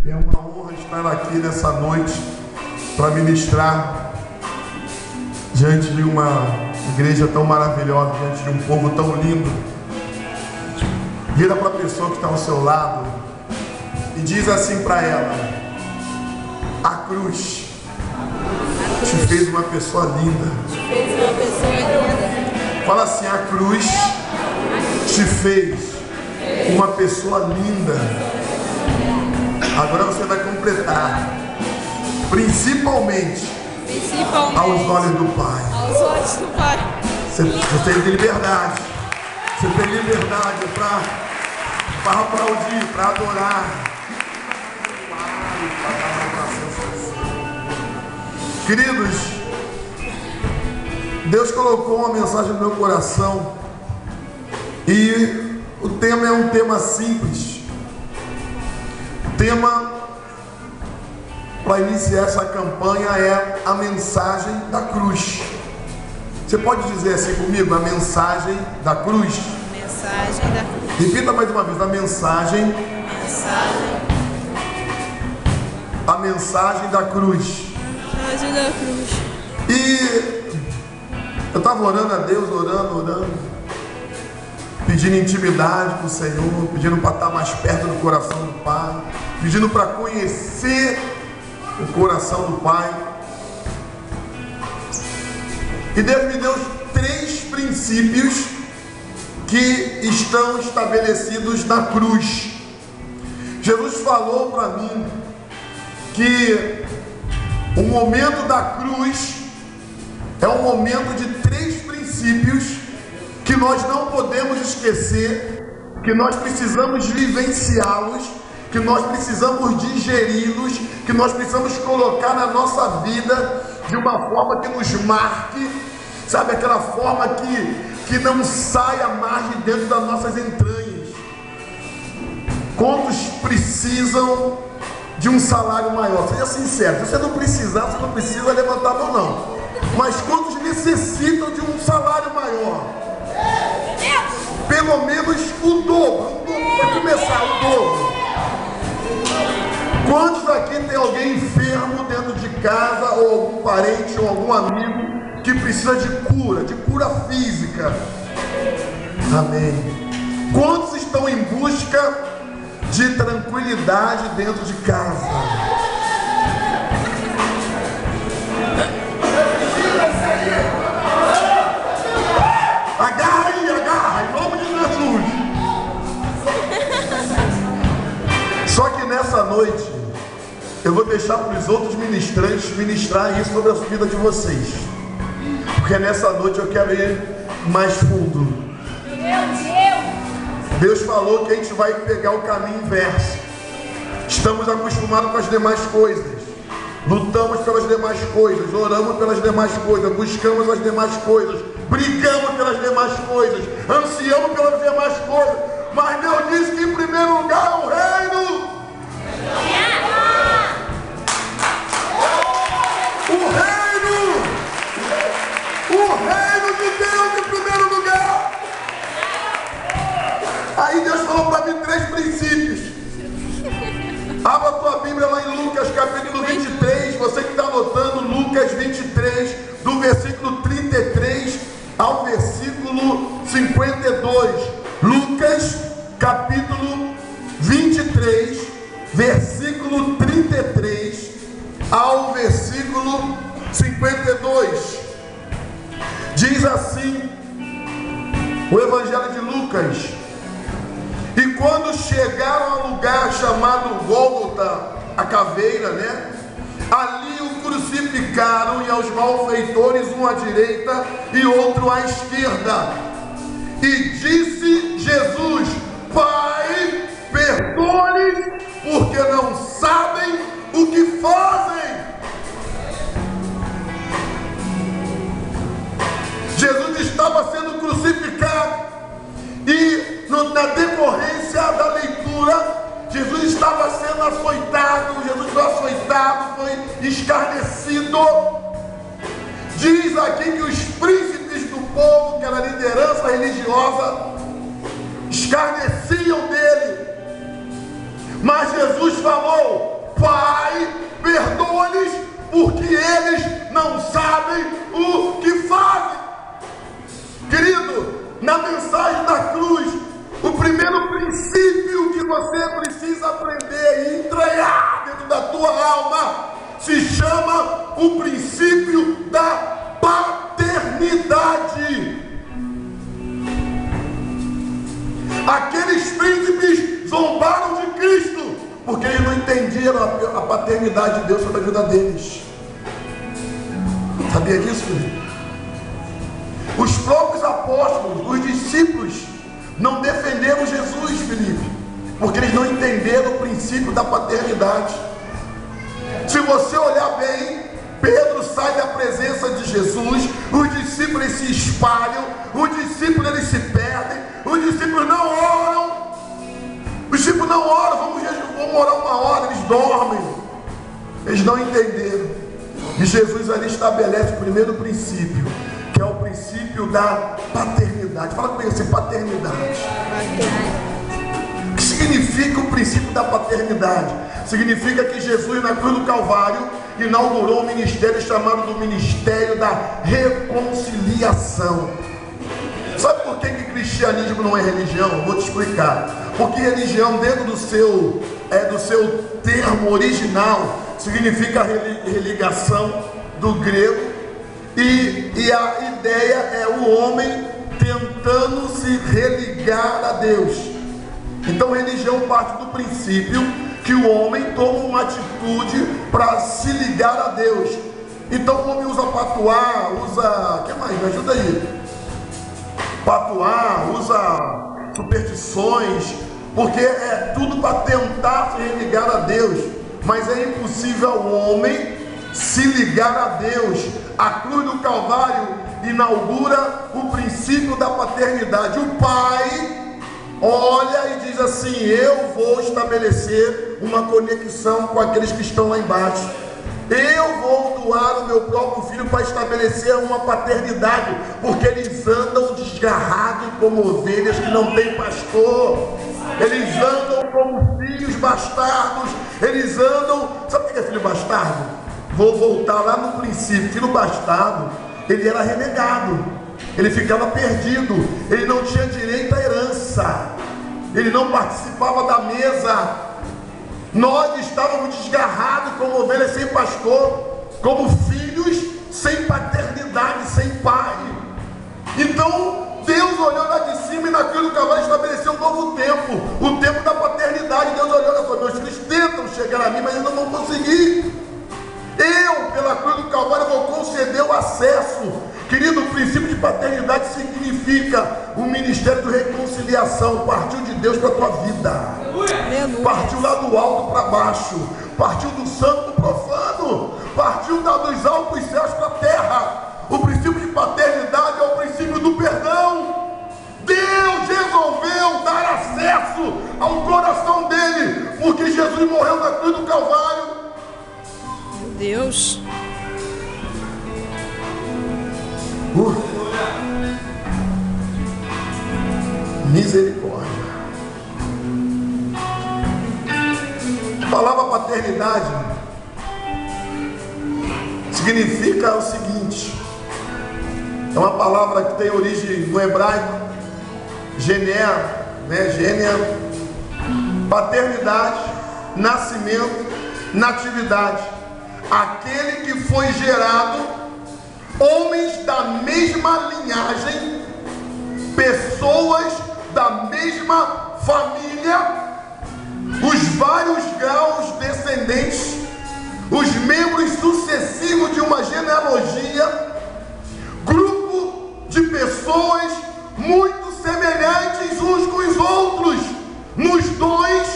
É uma honra estar aqui nessa noite para ministrar diante de uma igreja tão maravilhosa, diante de um povo tão lindo. Vira para a pessoa que está ao seu lado e diz assim para ela: a cruz te fez uma pessoa linda. Fala assim: a cruz te fez uma pessoa linda. Agora você vai completar. Principalmente aos olhos do Pai. Aos olhos do Pai. Você tem liberdade. Você tem liberdade para aplaudir, para adorar. Queridos, Deus colocou uma mensagem no meu coração. E o tema é um tema simples. O tema para iniciar essa campanha é a mensagem da cruz. Você pode dizer assim comigo? A mensagem da cruz. Mensagem da cruz. Repita mais uma vez: a mensagem. A mensagem da cruz. Mensagem da cruz. E eu estava orando a Deus, orando, pedindo intimidade com o Senhor, pedindo para estar mais perto do coração do Pai, pedindo para conhecer o coração do Pai. E Deus me deu 3 princípios que estão estabelecidos na cruz. Jesus falou para mim que o momento da cruz é um momento de 3 princípios que nós não podemos esquecer, que nós precisamos vivenciá-los, que nós precisamos digeri-los, que nós precisamos colocar na nossa vida de uma forma que nos marque, sabe, aquela forma que não saia mais de dentro das nossas entranhas. Quantos precisam de um salário maior? Seja sincero, se você não precisar, você não precisa levantar a mão não. Mas quantos necessitam de um salário maior? Pelo menos o dobro, para começar, o dobro. Quantos aqui tem alguém enfermo dentro de casa, ou algum parente, ou algum amigo que precisa de cura física? Amém. Quantos estão em busca de tranquilidade dentro de casa? Agarra, em nome de Jesus. Só que nessa noite eu vou deixar para os outros ministrantes ministrar isso sobre a vida de vocês, porque nessa noite eu quero ir mais fundo. Deus falou que a gente vai pegar o caminho inverso. Estamos acostumados com as demais coisas, lutamos pelas demais coisas, oramos pelas demais coisas, buscamos as demais coisas, brigamos pelas demais coisas, ansiamos pelas demais coisas, mas Deus disse que em primeiro lugar é o reino. O reino de Deus em primeiro lugar. Aí Deus falou para mim 3 princípios. Abra a tua Bíblia lá em Lucas capítulo 23. Você que está anotando, Lucas 23, do versículo 33 ao versículo 52. Lucas capítulo 23, versículo 33 ao versículo 52. Diz assim o Evangelho de Lucas: e quando chegaram ao lugar chamado Gólgota, a caveira, ali o crucificaram, e aos malfeitores um à direita e outro à esquerda. E disse Jesus: Pai, perdoa-lhes, porque não sabem o que fazem. Jesus estava sendo crucificado, e na decorrência da leitura, Jesus estava sendo açoitado. Jesus foi açoitado, foi escarnecido. Diz aqui que os príncipes do povo, que era a liderança religiosa, escarneciam dele. Mas Jesus falou: chama o princípio da paternidade. Aqueles príncipes zombaram de Cristo, porque eles não entendiam a paternidade de Deus sobre a vida deles. Sabia disso, Felipe? Os próprios apóstolos, os discípulos, não defenderam Jesus, Felipe, porque eles não entenderam o princípio da paternidade. Se você olhar bem, Pedro sai da presença de Jesus, os discípulos se espalham, os discípulos eles se perdem, os discípulos não oram. Os discípulos não oram, vamos orar uma hora, eles dormem. Eles não entenderam. E Jesus ali estabelece o primeiro princípio, que é o princípio da paternidade. Fala comigo assim, paternidade. O que significa o princípio da paternidade? Significa que Jesus na cruz do Calvário inaugurou um ministério chamado do Ministério da Reconciliação. Sabe por que cristianismo não é religião? Vou te explicar. Porque religião, dentro do seu termo original, significa religação, do grego, e a ideia é o homem tentando se religar a Deus. Então religião parte do princípio que o homem toma uma atitude para se ligar a Deus. Então o homem usa patuá, o que mais? Me ajuda aí. Patuá, usa superstições, porque é tudo para tentar se religar a Deus. Mas é impossível ao homem se ligar a Deus. A cruz do Calvário inaugura o princípio da paternidade. O pai olha e diz assim: eu vou estabelecer uma conexão com aqueles que estão lá embaixo. Eu vou doar o meu próprio filho para estabelecer uma paternidade, porque eles andam desgarrados como ovelhas que não têm pastor. Eles andam como filhos bastardos. Eles andam... Sabe o que é filho bastardo? Vou voltar lá no princípio. Filho bastardo, ele era renegado, ele ficava perdido, ele não tinha direito à herança, ele não participava da mesa. Nós estávamos desgarrados como ovelhas sem pastor, como filhos sem paternidade, sem pai. Então Deus olhou lá de cima e na cruz do Calvário estabeleceu um novo tempo, o tempo da paternidade. Deus olhou, olha só, meus filhos tentam chegar a mim, mas ainda não vão conseguir. Eu, pela cruz do Calvário, vou conceder o acesso. Querido, o princípio de paternidade significa o ministério de reconciliação. Partiu de Deus para a tua vida. Partiu lá do alto para baixo. Partiu do santo para o profano. Partiu dos altos céus para a terra. O princípio de paternidade é o princípio do perdão. Deus resolveu dar acesso ao coração dele, porque Jesus morreu na cruz do Calvário. Deus. Misericórdia. A palavra paternidade significa o seguinte: é uma palavra que tem origem no hebraico, gené, gênea, paternidade, nascimento, natividade. Aquele que foi gerado, homens da mesma linhagem, pessoas da mesma família, os vários graus descendentes, os membros sucessivos de uma genealogia, grupo de pessoas muito semelhantes uns com os outros, nos dons,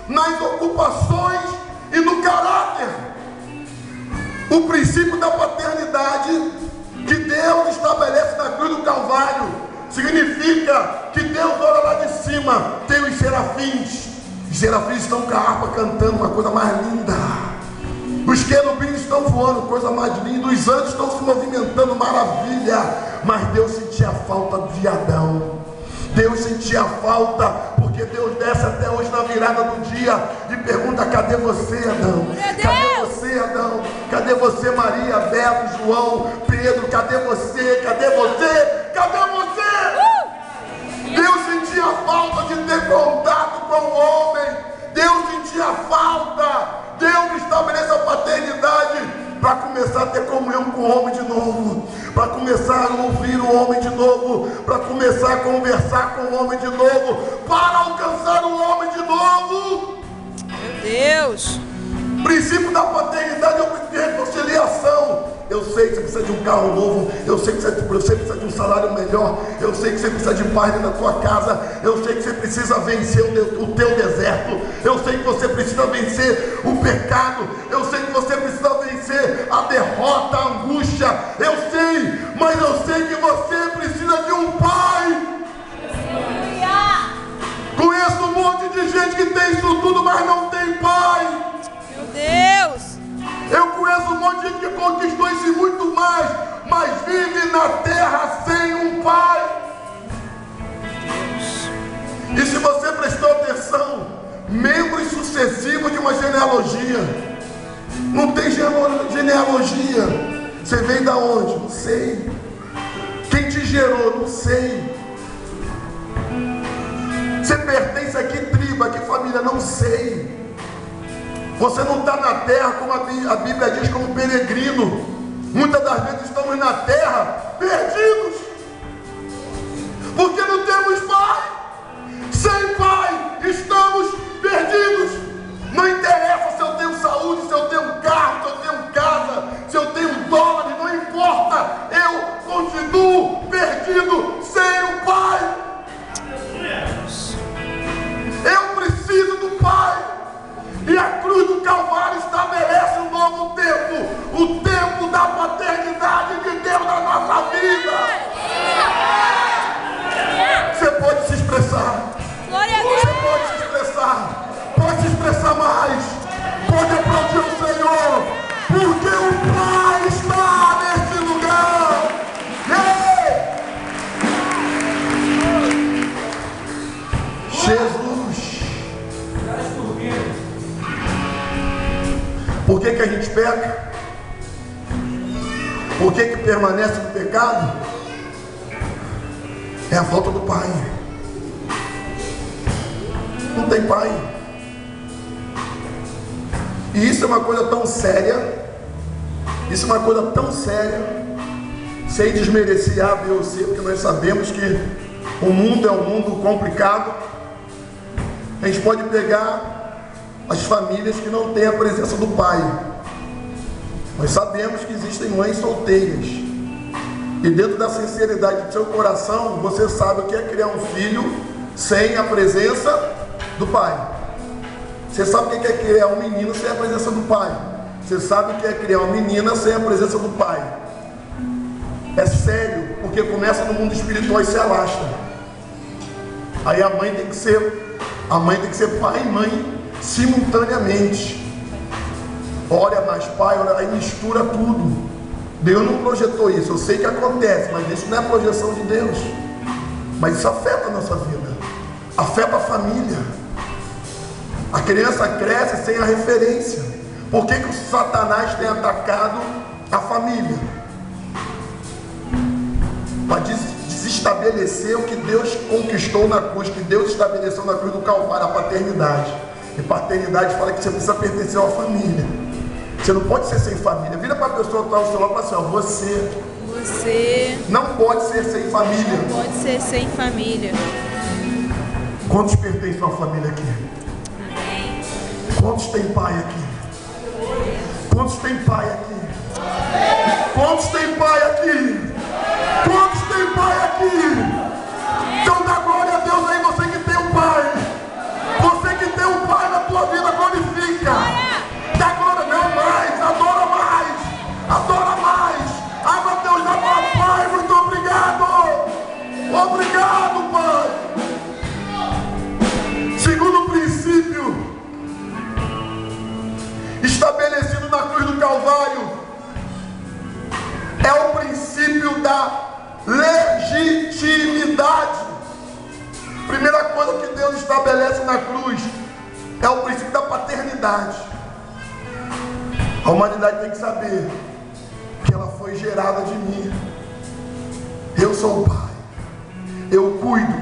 nas ocupações e no caráter. O princípio da paternidade que Deus estabelece na cruz do Calvário significa que Deus olha lá de cima, tem os serafins. Os serafins estão com a harpa cantando, uma coisa mais linda. Os querubins estão voando, coisa mais linda. Os anjos estão se movimentando, maravilha. Mas Deus sentia a falta de Adão. Deus sentia a falta, porque Deus desce até hoje na virada do dia e pergunta: cadê você, Adão? Cadê você, Adão? Cadê você, Maria, Beto, João, Pedro? Cadê você? Cadê você? Cadê você? Deus sentia a falta de ter contato com o homem. Deus sentia a falta. Deus estabelece a paternidade para começar a ter comunhão com o homem de novo, para começar a ouvir o homem de novo, para começar a conversar com o homem de novo, para alcançar o homem de novo. Meu Deus. Princípio da paternidade é o princípio de reconciliação. Eu sei que você precisa de um carro novo, eu sei que você precisa de um salário melhor, eu sei que você precisa de paz na tua casa, eu sei que você precisa vencer o teu deserto, eu sei que você precisa vencer o pecado, eu sei que você precisa vencer a derrota, a angústia, eu sei, mas eu sei que você precisa de um pai. Conheço um monte de gente que tem isso tudo, mas não tem pai. Meu Deus. Eu conheço um monte de gente que conquistou isso e muito mais, mas vive na terra sem um pai. E se você prestou atenção, membros sucessivos de uma genealogia, não tem genealogia. Você veio da onde? Não sei. Quem te gerou? Não sei. Você pertence a que tribo, a que família? Não sei. Você não está na terra, como a Bíblia diz, como peregrino. Muitas das vezes estamos na terra perdidos, porque não temos pai. Sem pai estamos perdidos. Não interessa se eu tenho saúde, se eu tenho carro, se eu tenho casa, se eu tenho dólares, não importa. Eu continuo perdido sem o pai. Eu preciso do pai. E a cruz do Calvário estabelece um novo tempo, o tempo da paternidade de Deus na nossa vida. Você pode se expressar. Você pode se expressar. Pode se expressar mais. Pode aplaudir o Senhor, porque o Pai está nesse lugar. Jesus. Por que a gente peca? Por que permanece no pecado? É a falta do pai. Não tem pai. E isso é uma coisa tão séria. Isso é uma coisa tão séria. Sem desmerecer A, B ou C, porque nós sabemos que o mundo é um mundo complicado. A gente pode pegar as famílias que não têm a presença do pai. Nós sabemos que existem mães solteiras, e dentro da sinceridade do seu coração, você sabe o que é criar um filho sem a presença do pai. Você sabe o que é criar um menino sem a presença do pai. Você sabe o que é criar uma menina sem a presença do pai. É sério, porque começa no mundo espiritual e se alastra. Aí a mãe tem que ser pai e mãe simultaneamente. Olha mais pai, olha, aí mistura tudo. Deus não projetou isso, eu sei que acontece, mas isso não é projeção de Deus. Mas isso afeta a nossa vida, afeta a família. A criança cresce sem a referência. Por que o Satanás tem atacado a família? Para desestabelecer o que Deus conquistou na cruz, que Deus estabeleceu na cruz do Calvário, a paternidade. E paternidade fala que você precisa pertencer a uma família. Você não pode ser sem família. Vira para a pessoa que está ao seu lado e fala assim, ó, você não pode ser sem família. Não pode ser sem família. Quantos pertencem a uma família aqui? Amém. Quantos tem pai aqui? Quantos tem pai aqui? Quantos tem pai aqui? Quantos tem pai aqui? Então dá glória a Deus aí, você que tem um pai. Você que tem um pai na tua vida, glorifica. Dá glória, não mais, adora mais. Adora mais. Ai, Mateus, dá glória, pai, muito obrigado. Obrigado, pai. Segundo princípio estabelecido na cruz do Calvário é o princípio da legitimidade. Primeira coisa que Deus estabelece na cruz é o princípio da paternidade. A humanidade tem que saber que ela foi gerada de mim. Eu sou o pai. Eu cuido,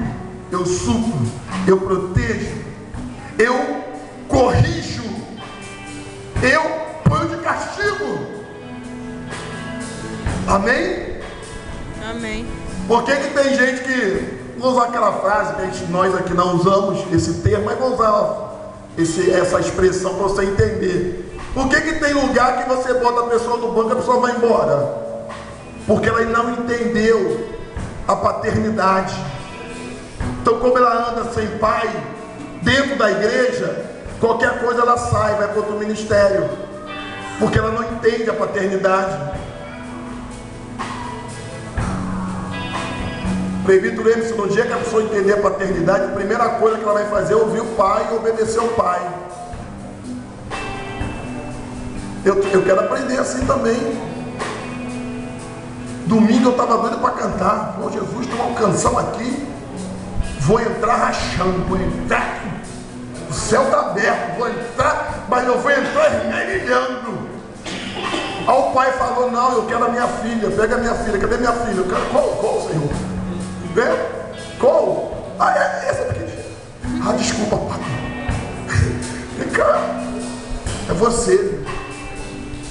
eu supro, eu protejo, eu corrijo, eu ponho de castigo. Amém? Amém. Por que tem gente que usa aquela frase que nós aqui não usamos esse termo, mas vou usar essa expressão para você entender. Por que tem lugar que você bota a pessoa no banco e a pessoa vai embora? Porque ela não entendeu a paternidade. Então, como ela anda sem pai dentro da igreja, qualquer coisa ela sai, vai para outro ministério, porque ela não entende a paternidade. Presbítero Emerson, no dia que a pessoa entender a paternidade, a primeira coisa que ela vai fazer é ouvir o pai e obedecer ao pai. Eu quero aprender assim também. Domingo eu estava doido para cantar. Pô, Jesus, tem uma canção aqui. Vou entrar rachando, vou entrar. O céu está aberto, vou entrar, mas eu vou entrar esmerilhando. Aí o pai falou: não, eu quero a minha filha, pega a minha filha. Cadê minha filha? Eu quero qual, Senhor? Qual? Ah, é essa daqui. Ah, desculpa, pai. Vem cá. É você.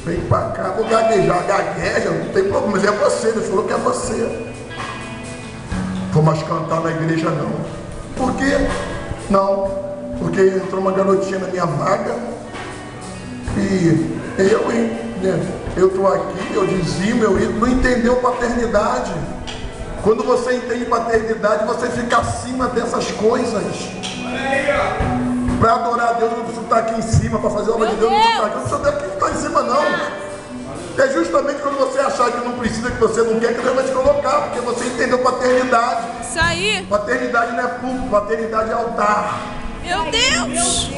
Vem pra cá, vou gaguejar. Gagueja, não tem problema, mas é você. Deus falou que é você. Vou mais cantar na igreja não. Por quê? Não. Porque entrou uma garotinha na minha vaga. E eu estou aqui, eu dizimo, eu não entendeu paternidade. Quando você entende paternidade, você fica acima dessas coisas. Para adorar a Deus, não precisa estar aqui em cima. Para fazer a obra de Deus, não precisa estar aqui. Não precisa aqui estar em cima, não. É justamente quando você achar que não precisa, que você não quer, que Deus vai te colocar. Porque você entendeu paternidade. Isso aí. Paternidade não é público, paternidade é altar. Meu Deus.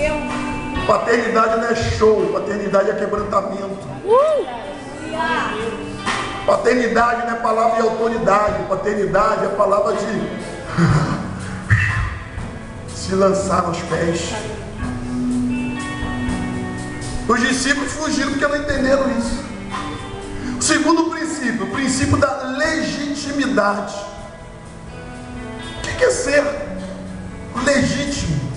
Paternidade não é show, paternidade é quebrantamento. Paternidade não é palavra de autoridade, paternidade é palavra de se lançar aos pés. Os discípulos fugiram porque não entenderam isso. O segundo princípio, o princípio da legitimidade. O que é ser legítimo?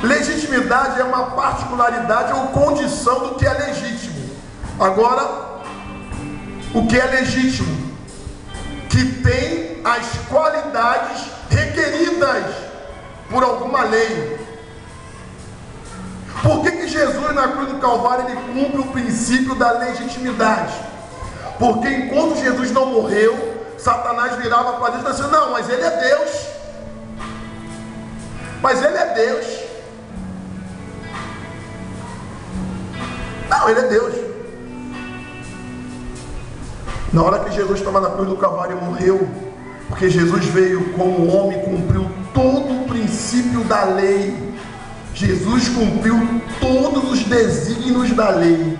Legitimidade é uma particularidade ou condição do que é legítimo. Agora, o que é legítimo? Que tem as qualidades requeridas por alguma lei. Por que Jesus na cruz do Calvário ele cumpre o princípio da legitimidade? Porque enquanto Jesus não morreu, Satanás virava para Deus e disse: não, mas ele é Deus. Mas ele é Deus. Não, ele é Deus. Na hora que Jesus estava na cruz do Calvário e morreu, porque Jesus veio como homem, cumpriu todo o princípio da lei. Jesus cumpriu todos os desígnios da lei.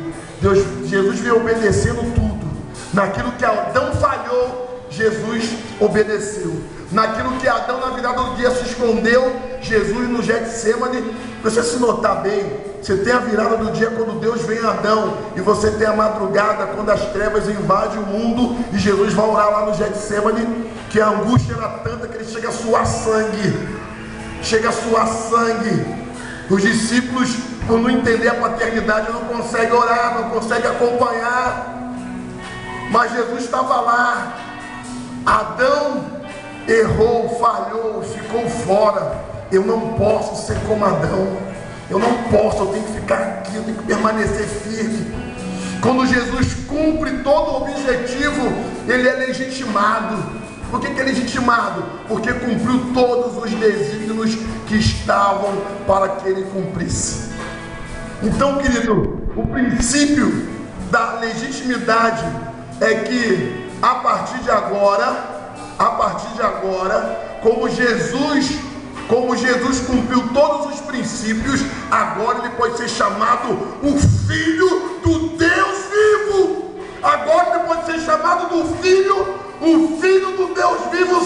Jesus veio obedecendo tudo. Naquilo que Adão falhou, Jesus obedeceu. Naquilo que Adão na virada do dia se escondeu, Jesus no Getsêmani. Você se notar bem, você tem a virada do dia quando Deus vem a Adão, e você tem a madrugada quando as trevas invadem o mundo, e Jesus vai orar lá no Getsêmani, que a angústia era tanta que ele chega a suar sangue. Chega a suar sangue. Os discípulos, por não entender a paternidade, não conseguem orar, não conseguem acompanhar. Mas Jesus estava lá. Adão errou, falhou, ficou fora. Eu não posso ser como Adão. Eu não posso, eu tenho que ficar aqui, eu tenho que permanecer firme. Quando Jesus cumpre todo o objetivo, ele é legitimado. Por que é legitimado? Porque cumpriu todos os desígnios que estavam para que ele cumprisse. Então, querido, o princípio da legitimidade é que a partir de agora, como Jesus cumpriu todos os princípios, agora ele pode ser chamado o Filho do Deus vivo. Agora ele pode ser chamado o Filho do Deus vivo